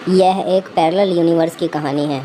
यह एक parallel universe की कहानी है।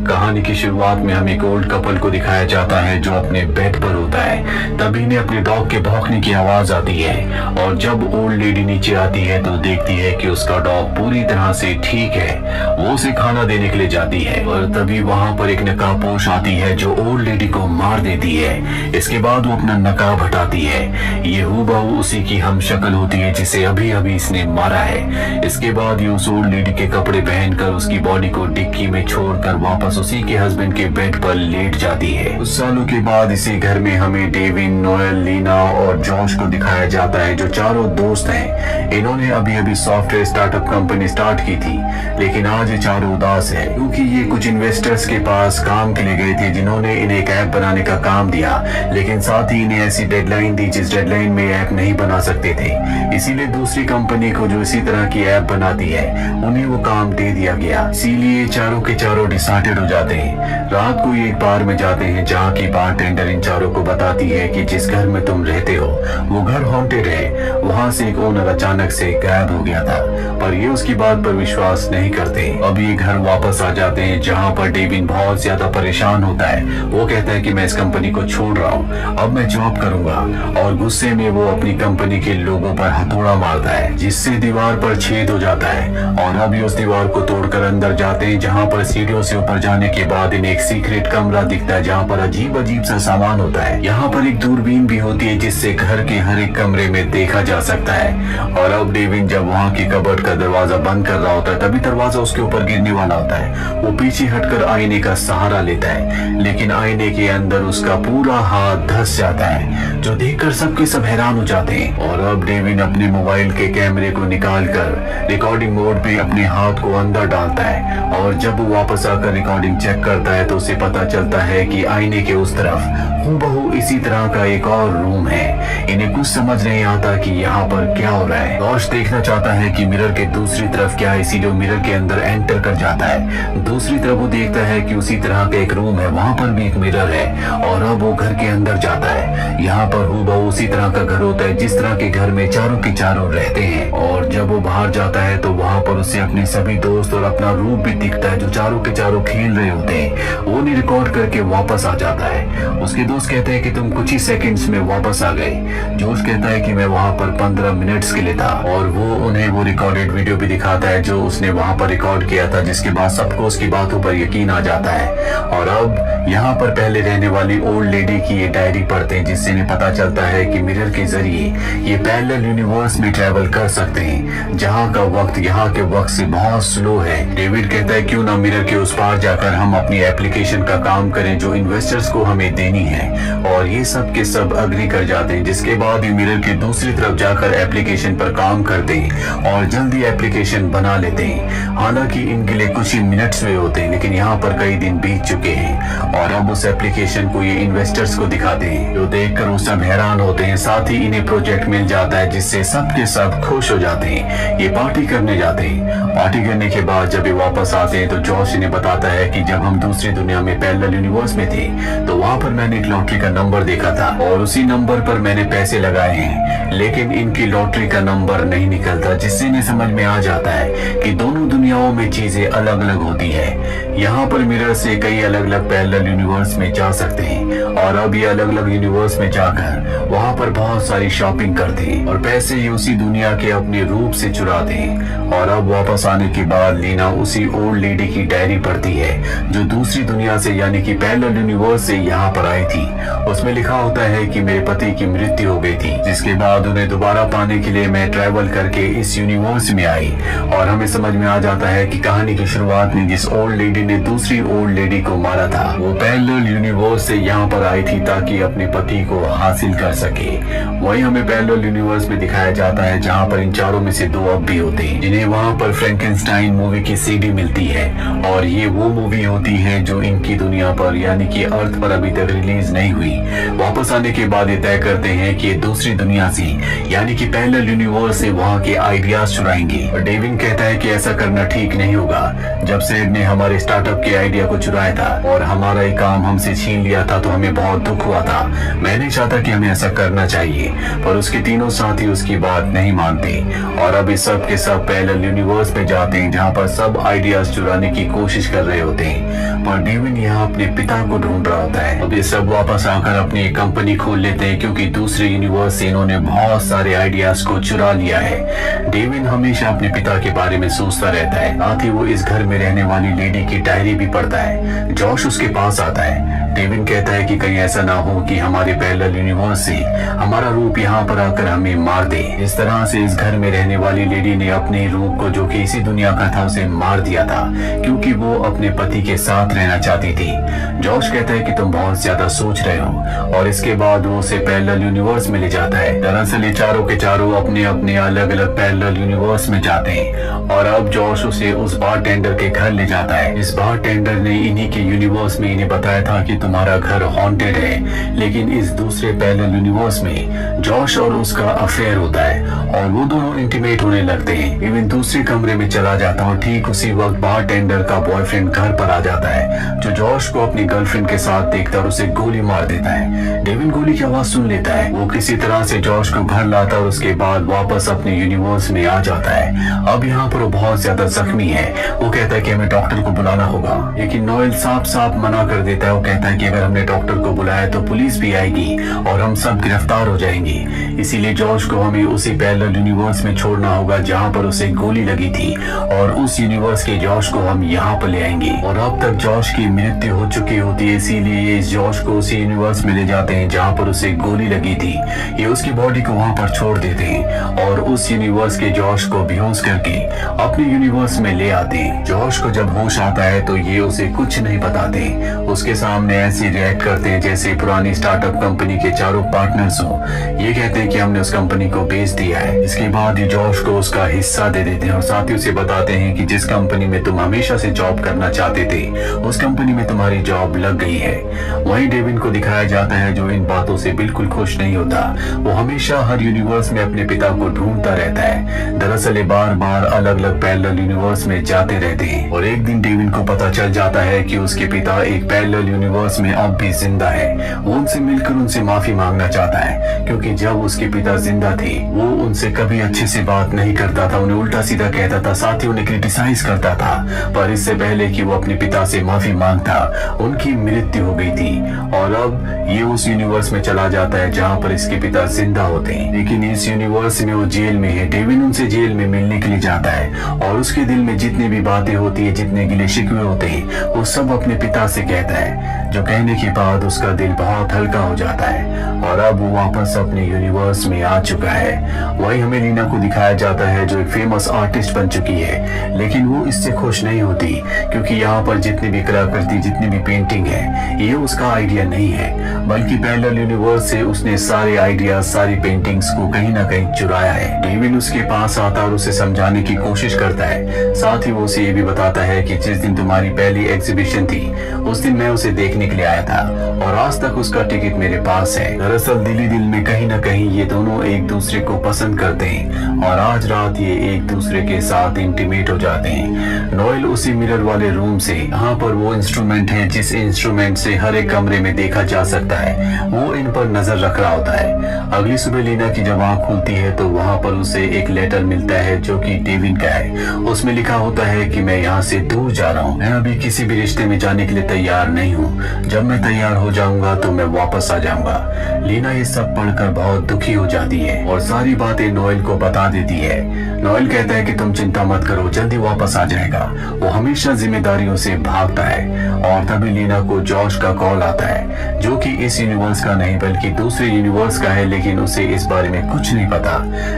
कहानी की शुरुआत में हमें एक ओल्ड कपल को दिखाया जाता है जो अपने बेड पर होता है। तभी इन्हें अपने डॉग के भौंकने की आवाज आती है और जब ओल्ड लेडी नीचे आती है तो देखती है कि उसका डॉग पूरी तरह से ठीक है। वो उसे खाना देने के लिए जाती है और तभी वहाँ पर एक नकाबपोश आती है जो ओल्ड लेडी को मार देती है। इसके बाद वो अपना नकाब हटाती है। ये हूबहू उसी की हम शक्ल होती है जिसे अभी अभी इसने मारा है। इसके बाद ये उस ओल्ड लेडी के कपड़े पहनकर उसकी बॉडी को डिक्की में छोड़कर वापस उसी के हस्बैंड के बेड पर लेट जाती है। कुछ सालों के बाद इसी घर में हमें डेविन, नोएल, लीना और जॉश को दिखाया जाता है जो चारों दोस्त हैं। इन्होंने अभी अभी सॉफ्टवेयर स्टार्टअप कंपनी स्टार्ट की थी, लेकिन आज ये चारों उदास है क्योंकि ये कुछ इन्वेस्टर्स के पास काम के लिए गए थे जिन्होंने इन्हें एक ऐप बनाने का काम दिया, लेकिन साथ ही इन्हें ऐसी डेडलाइन दी जिस डेडलाइन में ऐप नहीं बना सकते थे। इसीलिए दूसरी कंपनी को जो इसी तरह की ऐप बनाती है उन्हें वो काम दे दिया गया। इसीलिए चारों के चारों डिसाइडेड हो जाते हैं। रात को ये एक बार में जाते हैं जहाँ की बारटेंडर इन चारों को बताती है कि जिस घर में तुम रहते हो वो घर हॉन्टेड है। वहाँ से एक ओनर अचानक से गायब हो गया था, पर ये उसकी बात पर विश्वास नहीं करते। अब ये घर वापस आ जाते हैं जहाँ पर डेविन बहुत ज्यादा परेशान होता है। वो कहता है कि मैं इस कंपनी को छोड़ रहा हूँ, अब मैं जॉब करूंगा, और गुस्से में वो अपनी कंपनी के लोगों पर हथौड़ा मारता है जिससे दीवार पर छेद हो जाता है। और अब ये उस दीवार को तोड़कर अंदर जाते हैं जहाँ पर सीढ़ियों से ऊपर जाने के बाद इन्हें एक सीक्रेट कमरा दिखता है जहाँ पर अजीब अजीब सा सामान होता है। यहाँ पर एक दूरबीन भी होती है जिससे घर के हर एक कमरे में देखा जा सकता है। और अब डेविन जब वहाँ की कबर्ड का दरवाजा बंद कर रहा होता है तभी दरवाजा उसके ऊपर गिरने वाला होता है। वो पीछे हटकर आईने का सहारा लेता है, लेकिन आईने के अंदर उसका पूरा हाथ धंस जाता है जो देखकर सबके सब हैरान हो जाते हैं। और अब डेविन अपने मोबाइल के कैमरे को निकालकर रिकॉर्डिंग मोड पे अपने हाथ को अंदर डालता है और जब वो वापस आकर रिकॉर्डिंग चेक करता है तो उसे पता चलता है कि आईने के उस तरफ हूबहू इसी तरह का एक और रूम है। इन्हें कुछ समझ नहीं आता कि यहाँ पर क्या हो रहा है। जॉश देखना चाहता है कि मिरर के दूसरी तरफ क्या है, इसीलिए मिरर के अंदर एंटर कर जाता है। दूसरी तरफ वो देखता है कि उसी तरह का एक रूम है, वहाँ पर भी एक मिरर है। और अब वो घर के अंदर जाता है। यहाँ पर हूबहू उसी तरह का घर होता है जिस तरह के घर में चारों के चारों रहते हैं। और जब वो बाहर जाता है तो वहाँ पर उसे अपने सभी दोस्त और अपना रूप भी दिखता है जो चारों के चारों खेल रहे होते हैं। वो नहीं रिकॉर्ड करके वापस आ जाता है। उसके दोस्त कहते हैं कि तुम कुछ ही सेकंड्स में वापस आ गए। जोश कहता है कि मैं वहाँ पर 15 मिनट्स के लिए था, और वो उन्हें वो रिकॉर्डेड वीडियो भी दिखाता है जो उसने वहाँ पर रिकॉर्ड किया था, जिसके बाद सबको उसकी बातों पर यकीन आ जाता है। और अब यहाँ पर पहले रहने वाली ओल्ड लेडी की ये डायरी पढ़ते हैं जिससे इन्हें पता चलता है कि मिरर के जरिए ये पैरेलल यूनिवर्स में ट्रेवल कर सकते हैं जहाँ का वक्त यहाँ के वक्त से बहुत स्लो है। डेविड कहता है क्यों ना मिरर के उस पार जाकर हम अपनी एप्लीकेशन का काम करें जो इन्वेस्टर्स को हमें देनी है। और ये सब के सब अग्री कर जाते हैं, जिसके बाद ये मिरर की दूसरी तरफ जाकर एप्लीकेशन पर काम करते हैं और जल्दी एप्लीकेशन बना लेते हैं। हालांकि इनके लिए कुछ ही मिनट्स हुए होते हैं, लेकिन यहाँ पर कई दिन बीत चुके हैं। और अब उस एप्लीकेशन को ये इन्वेस्टर्स को दिखाते हैं जो देखकर वो सब हैरान होते हैं। साथ ही इन्हें प्रोजेक्ट मिल जाता है जिससे सब के सब खुश हो जाते हैं। ये पार्टी करने जाते हैं। पार्टी करने के बाद जब ये वापस आते हैं तो जॉश इन्हें बताता है कि जब हम दूसरी दुनिया में पैरेलल यूनिवर्स में थे तो वहाँ पर मैंने एक लॉटरी का नंबर देखा था और उसी नंबर पर मैंने पैसे लगाए हैं, लेकिन इनकी लॉटरी का नंबर नहीं निकलता, जिससे इन्हें समझ में आ जाता है कि दोनों दुनियाओं में चीजें अलग अलग होती है। यहाँ पर मिरर से कई अलग अलग पैरेलल यूनिवर्स में जा सकते हैं और अब ये अलग अलग यूनिवर्स में जाकर वहाँ पर बहुत सारी शॉपिंग करते हैं और पैसे ये उसी दुनिया के अपने रूप से चुराते हैं। और अब वापस आने के बाद लीना उसी ओल्ड लेडी की डायरी पढ़ती है जो दूसरी दुनिया से यानी कि पैरेलल यूनिवर्स से यहाँ पर आई थी। उसमें लिखा होता है कि मेरे पति की मृत्यु हो गई थी, जिसके बाद उन्हें दोबारा पाने के लिए मैं ट्रैवल करके इस यूनिवर्स में आई। और हमें समझ में आ जाता है कि कहानी की शुरुआत में जिस ओल्ड लेडी ने दूसरी ओल्ड लेडी को मारा था वो पैरेलल यूनिवर्स से यहाँ पर आई थी ताकि अपने पति को हासिल कर सके। वही हमें पैरेलल यूनिवर्स में दिखाया जाता है जहाँ पर इन चारों में से 2 अब भी होते हैं जिन्हें वहाँ पर फ्रैंकेनस्टाइन मूवी की सीडी मिलती है। और ये वो मूवी मूवी होती है जो इनकी दुनिया पर यानी कि अर्थ पर अभी तक रिलीज नहीं हुई। वापस आने के बाद ये तय करते हैं कि ये दूसरी दुनिया से यानी कि पैरेलल यूनिवर्स से वहाँ के आइडियाज चुराएंगे। और डेविन कहता है कि ऐसा करना ठीक नहीं होगा। जब सेड ने हमारे स्टार्टअप के आइडिया को चुराया था और हमारा ये काम हमसे छीन लिया था तो हमें बहुत दुख हुआ था। मैं नहीं चाहता कि हमें ऐसा करना चाहिए, पर उसके तीनों साथी उसकी बात नहीं मानते और अब इस सब के सब पैरेलल यूनिवर्स में जाते हैं जहाँ पर सब आइडियाज चुराने की कोशिश कर रहे होते हैं। पर डेविन यहाँ अपने पिता को ढूंढ रहा होता है। अब ये सब वापस आकर अपनी एक कंपनी खोल लेते हैं क्योंकि दूसरे यूनिवर्स से इन्होंने बहुत सारे आइडियाज को चुरा लिया है। डेविन हमेशा अपने पिता के बारे में सोचता रहता है। साथ ही वो इस घर में रहने वाली लेडी की डायरी भी पढ़ता है। जॉश उसके पास आता है। डेविन कहता है कि कहीं ऐसा ना हो कि हमारे पैरेलल यूनिवर्स से हमारा रूप यहाँ पर आकर हमें मार दे। इस तरह से इस घर में रहने वाली लेडी ने अपने रूप को जो कि इसी दुनिया का था उसे मार दिया था क्योंकि वो अपने पति के साथ रहना चाहती थी। जॉश कहता है कि तुम बहुत ज्यादा सोच रहे हो और इसके बाद वो उसे पैरेलल यूनिवर्स में ले जाता है। दरअसल ये चारों के चारों अपने अपने अलग अलग पैरेलल यूनिवर्स में जाते हैं और अब जॉश उसे उस बारटेंडर के घर ले जाता है। इस बारटेंडर ने इन्हीं के यूनिवर्स में इन्हें बताया था कि तुम्हारा घर हॉन्टेड है, लेकिन इस दूसरे पैरेलल यूनिवर्स में जॉश और उसका अफेयर होता है और वो दोनों इंटीमेट होने लगते हैं। इवन दूसरे कमरे में चला जाता है और ठीक उसी वक्त बारटेंडर का बॉयफ्रेंड घर पर आ जाता है जो जॉश को अपनी गर्लफ्रेंड के साथ देखता और उसे गोली मार देता है। डेविन गोली की आवाज सुन लेता है। वो किसी तरह से जॉश को घर लाता और उसके बाद वापस अपने यूनिवर्स में आ जाता है। अब यहाँ पर वो बहुत ज्यादा जख्मी है। वो कहता है कि हमें डॉक्टर को बुलाना होगा, लेकिन नोएल साफ साफ मना कर देता है। वो कहता है कि अगर हमने डॉक्टर को बुलाया तो पुलिस भी आएगी और हम सब गिरफ्तार हो जाएंगे, इसीलिए जॉश को हमें उसी पैरेलल यूनिवर्स में छोड़ना होगा जहाँ पर उसे गोली लगी थी और उस यूनिवर्स के जॉश को हम यहाँ पर ले आएंगे। और अब तक जॉश की मृत्यु हो चुकी होती है, इसीलिए ये जॉश को उसी यूनिवर्स में ले जाते हैं जहाँ पर उसे गोली लगी थी। ये उसकी बॉडी को वहाँ पर छोड़ देते हैं और उस यूनिवर्स के जॉश को बेहोश करके अपने यूनिवर्स में ले आते हैं। जॉश को जब होश आता है तो ये उसे कुछ नहीं बताते, उसके सामने ऐसे रिएक्ट करते हैं जैसे पुरानी स्टार्टअप कंपनी के चारों पार्टनर्स हो। ये कहते हैं कि हमने उस कंपनी को बेच दिया है। इसके बाद ये जॉश को उसका हिस्सा दे देते हैं और साथ ही उसे बताते हैं कि जिस कंपनी में तुम हमेशा से जॉब करना चाहते थे उस कंपनी में तुम्हारी जॉब लग गई है। वहीं डेविन को दिखाया जाता है जो इन बातों से बिल्कुल खुश नहीं होता। वो हमेशा हर यूनिवर्स में अपने पिता को ढूंढता रहता है। दरअसल ये बार बार अलग अलग पैरेलल यूनिवर्स में जाते रहते हैं और एक दिन डेविन को पता चल जाता है कि उसके पिता एक पैरेलल यूनिवर्स में अब भी जिंदा है। वो उनसे मिलकर उनसे माफी मांगना चाहता है क्योंकि जब उसके पिता जिंदा थे वो उनसे कभी अच्छे से बात नहीं करता था, उन्हें उल्टा सीधा कहता था, साथ ही उन्हें क्रिटिसाइज करता था। पर इससे पहले कि वो अपने पिता से माफी मांगता उनकी मृत्यु हो गई थी और अब ये उस यूनिवर्स में चला जाता है जहाँ पर इसके पिता जिंदा होते हैं। लेकिन इस यूनिवर्स में वो जेल में है। डेविन उनसे जेल में मिलने के लिए जाता है और उसके दिल में जितनी भी बातें होती है, जितने गिले शिकवे होते हैं, वो सब अपने पिता से कहता है, जो कहने के बाद उसका दिल बहुत हल्का हो जाता है और अब वो वापस अपने यूनिवर्स में आ चुका है। वही हमें लीना को दिखाया जाता है जो एक फेमस आर्टिस्ट बन चुकी है, लेकिन वो इससे खुश नहीं होती क्योंकि यहाँ पर जितनी भी कलाकृति, जितनी भी पेंटिंग है, ये उसका आइडिया नहीं है, बल्कि पैरेलल यूनिवर्स से उसने सारे आइडिया, सारी पेंटिंग्स को कहीं ना कहीं चुराया है। डेविन उसके पास आता और उसे समझाने की कोशिश करता है। साथ ही वो उसे ये भी बताता है कि जिस दिन तुम्हारी पहली एग्जीबिशन थी उस दिन मैं उसे देखने के लिए आया था और आज तक उसका टिकट मेरे पास है। दरअसल दिल ही दिल में कहीं ना कहीं ये दोनों एक दूसरे को पसंद करते हैं और आज रात ये एक दूसरे के साथ इंटीमेट हो जाते हैं। नोएल उसी मिरर वाले रूम से, यहाँ पर वो इंस्ट्रूमेंट है जिस इंस्ट्रूमेंट से हर एक कमरे में देखा जा सकता है, वो इन पर नजर रख रहा होता है। अगली सुबह लीना की जब आँख खुलती है तो वहाँ पर उसे एक लेटर मिलता है जो कि डेविन का है। उसमें लिखा होता है कि मैं यहाँ से दूर जा रहा हूँ, मैं अभी किसी भी रिश्ते में जाने के लिए तैयार नहीं हूँ, जब मैं तैयार हो जाऊंगा तो मैं वापस आ जाऊंगा। लीना ये सब पढ़कर बहुत दुखी हो जाती है और सारी बातें नोएल को बता देती है। नोएल कहता है कि तुम चिंता मत करो, जल्दी वापस आ जाएगा। वो हमेशा जिम्मेदारियों से भागता है और तभी लीना को जॉश का कॉल आता है जो कि इस यूनिवर्स का नहीं बल्कि दूसरे यूनिवर्स का है, लेकिन उसे इस बारे में कुछ नहीं पता।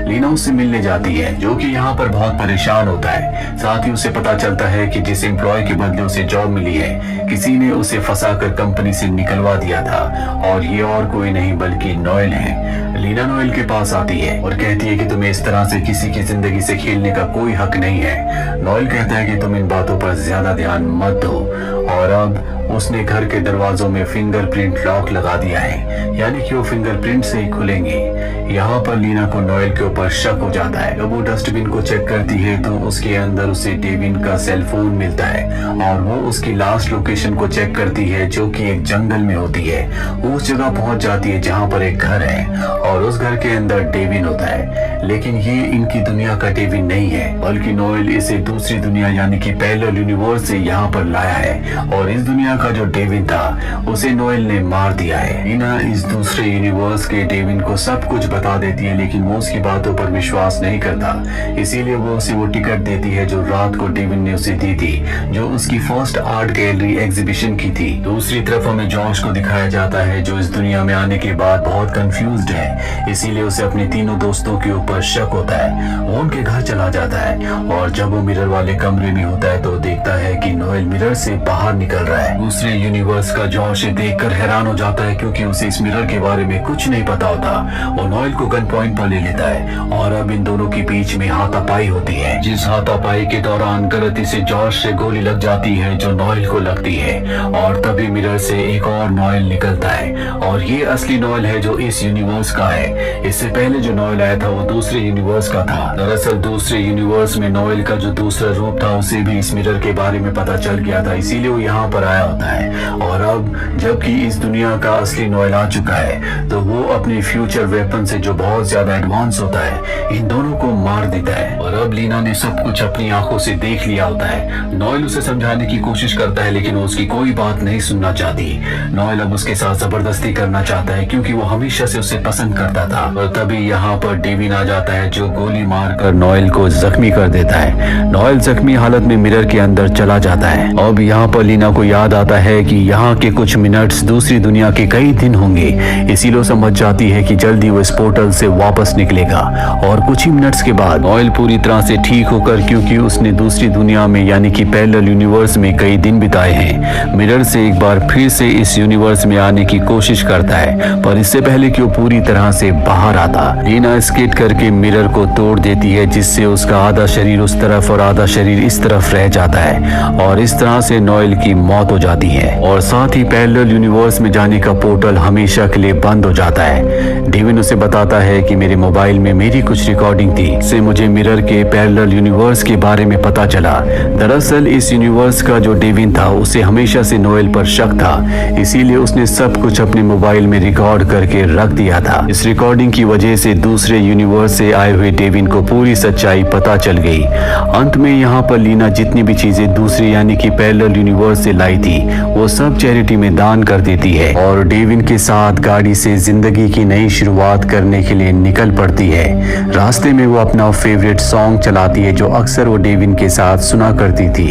लीना उससे मिलने जाती है जो कि यहाँ पर बहुत परेशान होता है। साथ ही उसे पता चलता है कि जिस एम्प्लॉय के बदले उसे जॉब मिली है किसी ने उसे फंसाकर कंपनी से निकलवा दिया था और ये और कोई नहीं बल्कि नोएल है। लीना नोएल के पास आती है और कहती है कि तुम्हें इस तरह से किसी की जिंदगी से खेलने का कोई हक नहीं है। नोएल कहता है कि तुम इन बातों पर ज्यादा ध्यान मत दो और अब उसने घर के दरवाजों में फिंगरप्रिंट लॉक लगा दिया है, यानी कि वो फिंगरप्रिंट से ही खुलेंगे। यहाँ पर लीना को नोएल के ऊपर शक हो जाता है। जब वो डस्टबिन को चेक करती है तो उसके अंदर उसे डेविन का सेल फोन मिलता है और वो उसकी लास्ट लोकेशन को चेक करती है जो कि एक जंगल में होती है। वो उस जगह पहुंच जाती है जहाँ पर एक घर है और उस घर के अंदर डेविन होता है, लेकिन ये इनकी दुनिया का डेविन नहीं है बल्कि नोएल इसे दूसरी दुनिया यानी कि पैरेलल यूनिवर्स से यहाँ पर लाया है और इस दुनिया का जो डेविन था उसे नोएल ने मार दिया है। लीना इस दूसरे यूनिवर्स के डेविन को सब कुछ बता देती है, लेकिन वो उसकी बातों पर विश्वास नहीं करता। इसीलिए वो उसे वो टिकट देती है जो रात को डेविन ने उसे दी थी, जो उसकी फर्स्ट आर्ट गैलरी एग्जीबिशन की थी। दूसरी तरफ हमें जॉर्ज को दिखाया जाता है जो इस दुनिया में आने के बाद बहुत कंफ्यूज्ड है, इसीलिए उसे अपने तीनों दोस्तों के ऊपर शक होता है। वो उनके घर चला जाता है और जब वो मिरर वाले कमरे में होता है तो देखता है कि नोएल मिरर से बाहर निकल रहा है। दूसरे यूनिवर्स का जॉर्ज देखकर हैरान हो जाता है क्योंकि उसे इस मिरर के बारे में कुछ नहीं पता होता। वो नोएल को गन पॉइंट पर ले लेता है और अब इन दोनों के बीच में हाथापाई होती है, जिस हाथापाई के दौरान गलती से जॉर्ज से गोली लग जाती है जो नोएल को लगती है और तभी मिरर से एक और नोएल निकलता है और ये असली नोएल है जो इस यूनिवर्स का है। इससे पहले जो नोएल आया था वो दूसरे यूनिवर्स का था। दरअसल दूसरे यूनिवर्स में नोएल का जो दूसरा रूप था उसे भी इस मिरर के बारे में पता चल गया था, इसीलिए वो यहाँ पर आया होता है। और अब जबकि इस दुनिया का असली नोएल आ चुका है तो वो अपने फ्यूचर वेपन से जो बहुत ज्यादा एडवांस होता है इन दोनों को मार देता है। और अब लीना ने सब कुछ अपनी आंखों से देख लिया होता है। नोएल उसे समझाने की कोशिश करता है लेकिन वो उसकी कोई बात नहीं सुनना चाहती। नोएल अब उसके साथ जबरदस्ती करना चाहता है क्योंकि वो हमेशा से उसे पसंद करता था। और तभी यहाँ पर डेविन आ जाता है जो गोली मारकर नोएल को जख्मी कर देता है। नोएल जख्मी हालत में मिरर के अंदर चला जाता है। अब यहाँ पर लीना को याद आता है कि यहाँ के कुछ मिनट्स दूसरी दुनिया के कई दिन होंगे, इसीलिए समझ जाती है कि जल्दी वो इस पोर्टल से वापस निकलेगा। और कुछ ही मिनट्स के बाद नोएल पूरी तरह से ठीक होकर, क्योंकि उसने दूसरी दुनिया में यानी कि पैरेलल यूनिवर्स में कई दिन बिताए हैं, मिरर से एक बार फिर से इस यूनिवर्स में आने की कोशिश करता है, पर इससे पहले कि वो पूरी तरह से बाहर आता लीना स्केट करके मिरर को तोड़ देती है, जिससे उसका आधा शरीर उस तरफ और आधा शरीर इस तरफ रह जाता है और इस तरह से नोएल की मौत हो जाती है। और साथ ही पैरेलल यूनिवर्स में जाने का पोर्टल हमेशा के लिए बंद हो जाता है। डेविन उसे बताता है कि मेरे मोबाइल में मेरी कुछ रिकॉर्डिंग थी, इससे मुझे मिरर के पैरेलल यूनिवर्स के बारे में पता चला। दरअसल इस यूनिवर्स का जो डेविन था उसे हमेशा से नोएल पर शक था, इसीलिए उसने सब कुछ अपने मोबाइल में रिकॉर्ड करके रख दिया था। इस रिकॉर्डिंग की वजह से दूसरे यूनिवर्स से आए हुए डेविन को पूरी सच्चाई पता चल गई। अंत में यहाँ पर लीना जितनी भी चीजें दूसरी यानी कि पैरेलल यूनिवर्स से लाई थी वो सब चैरिटी में दान कर देती है और डेविन के साथ गाड़ी से जिंदगी की नई शुरुआत करने के लिए निकल पड़ती है। रास्ते में वो अपना फेवरेट सॉन्ग चलाती है जो अक्सर वो डेविन के साथ सुना करती थी।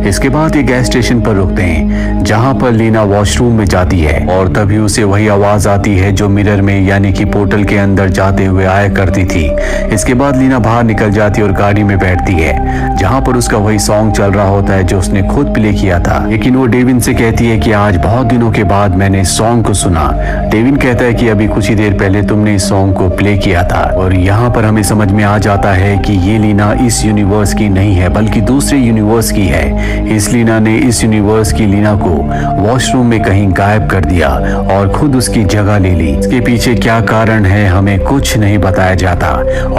इसके बाद ये गैस स्टेशन पर रुकते हैं जहाँ पर लीना वॉशरूम में जाती है और तभी उसे वही आवाज आती है जो मिरर में यानी कि पोर्टल के अंदर जाते हुए आया करती थी। इसके बाद लीना बाहर निकल जाती है और गाड़ी में बैठती है जहाँ पर उसका वही सॉन्ग चल रहा होता है जो उसने खुद प्ले किया था। लेकिन वो डेविन से कहती है कि आज बहुत दिनों के बाद मैंने इस सॉन्ग को सुना। डेविन कहता है कि अभी कुछ ही देर पहले तुमने इस सॉन्ग को प्ले किया था। और यहाँ पर हमें समझ में आ जाता है कि ये लीना इस यूनिवर्स की नहीं है बल्कि दूसरे यूनिवर्स की है। इस लीना ने इस यूनिवर्स की लीना को वॉशरूम में कहीं गायब कर दिया और खुद उसकी जगह ले ली। इसके पीछे क्या कारण है हमें कुछ नहीं बताया जाता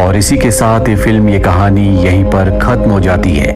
और इसी के साथ ये फिल्म, ये कहानी यहीं पर खत्म हो जाती है।